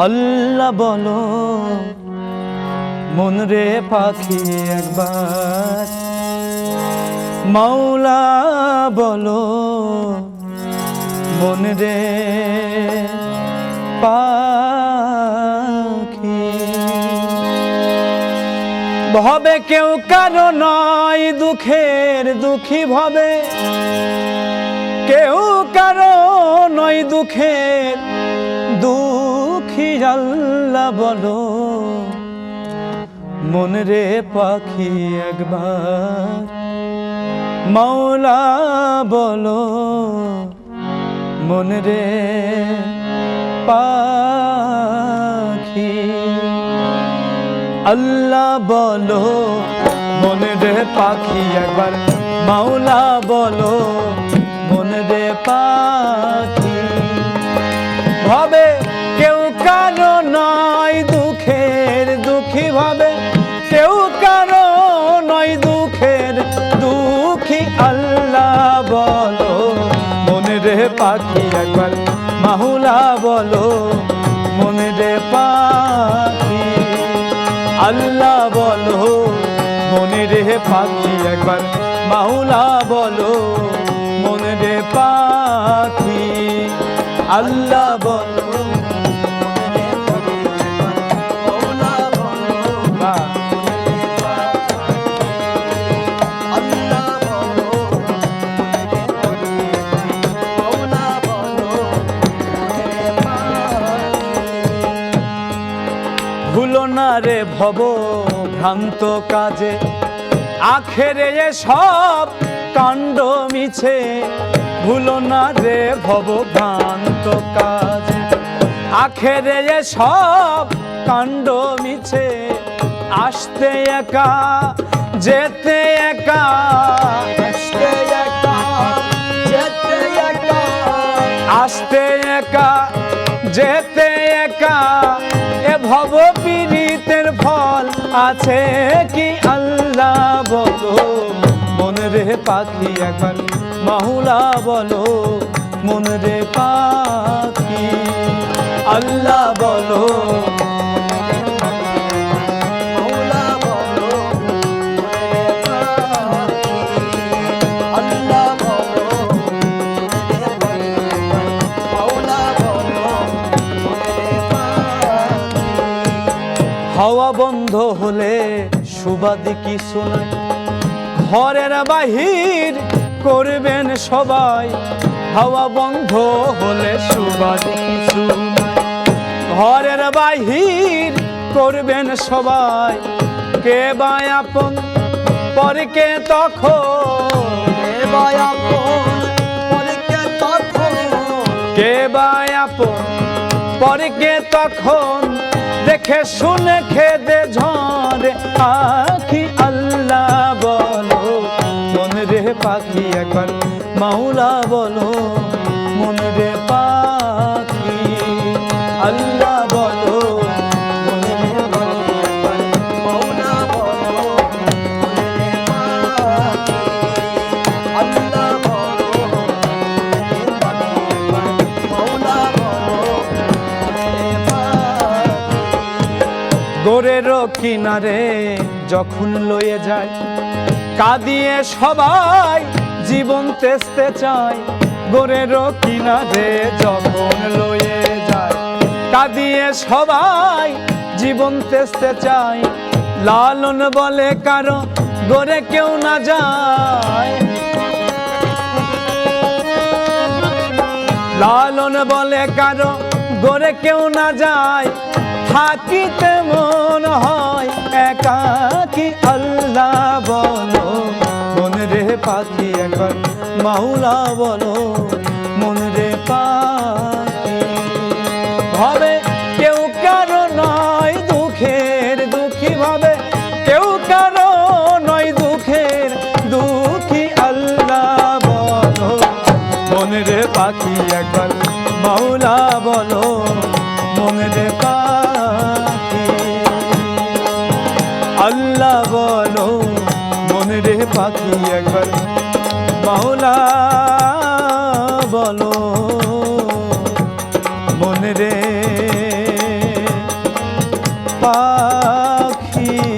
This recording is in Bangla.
আল্লাহ বলো মন রে পাখি একবার, মাওলা বলো মন রে পাখি। ভবে কেউ কারো নয় দুঃখের দুঃখী, ভবে কেউ কারো নয় দুঃখের দুঃখী। আল্লাহ বলো মন রে পাখি একবার, মাওলা বলো মন রে পাখি। আল্লাহ বলো মন রে পাখি একবার, মাওলা বলো মন রে পাখি। ভাবে কেউ কারো নয় দুঃখের দুঃখী, ভাবে কেউ কারো নয় দুঃখের দুঃখী। আল্লাহ বলো মন রে পাখি একবার, মাওলা বলো মন রে পাখি। আল্লাহ বলো মন রে পাখি একবার, মাওলা বলো মন রে পাখি। আল্লাহ বলো ভুলো না রে ভব ভ্রান্ত কাজে, আখেরে সব কাণ্ড মিছে। ভুলো না রে ভব ভ্রান্ত কাজে, আখেরে সব কাণ্ড মিছে। আসতে একা যেতে একা, আসতে একা যেতে একা, আসতে একা যেতে একা। এ ভব পীড়িতের ফল আছে কি? আল্লাহ বলো মন রে পাখি একবার, মাওলা বলো মন রে পাখি। আল্লাহ বলো হাওয়া বন্ধ হলে সুবাদি কিছু নাই, ঘরের বাহির করবেন সবাই। হাওয়া বন্ধ হলে সুবাদি কিছু নাই, ঘরের বাহির করবেন সবাই। কে বা আপন পরকে তখন, কে বা আপন পরকে তখন, কে বা আপন পরকে তখন। দেখে শুনে খেদে ঝরে আখি। আল্লাহ বলো মন রে পাখি একবার, মাওলা বলো মন রে পাখি। আল্লাহ বলো মন রে পাখি একবার, মাওলা বলো মন রে পাখি। আল্লাহ বলো মন রে পাখি একবার, মাওলা বলো মন রে পাখি। গোরের কিনারে যখন লয়ে যায়, কাঁদিয়ে সবাই জীবন তেজতে চায়। গোরের কিনারে যখন লয়ে যায়, কাঁদিয়ে সবাই জীবন তেজতে চায়। লালন বলে কারো গোরে কেউ না যায়, লালন বলে কারো গোরে কেউ না যায়। থাকিতে মন হয় একাকী। আল্লাহ বলো মন রে পাখি একবার, মাওলা বলো মন রে পাখি। ভাবে কেউ কারো নয় দুঃখের দুঃখী, ভাবে কেউ কারো নয় দুঃখের দুঃখী। আল্লাহ বলো মন রে পাখি একবার, মাওলা বলো মন রে পাখি। আল্লাহ বলো মন রে পাখি একবার, মাওলা পাখি।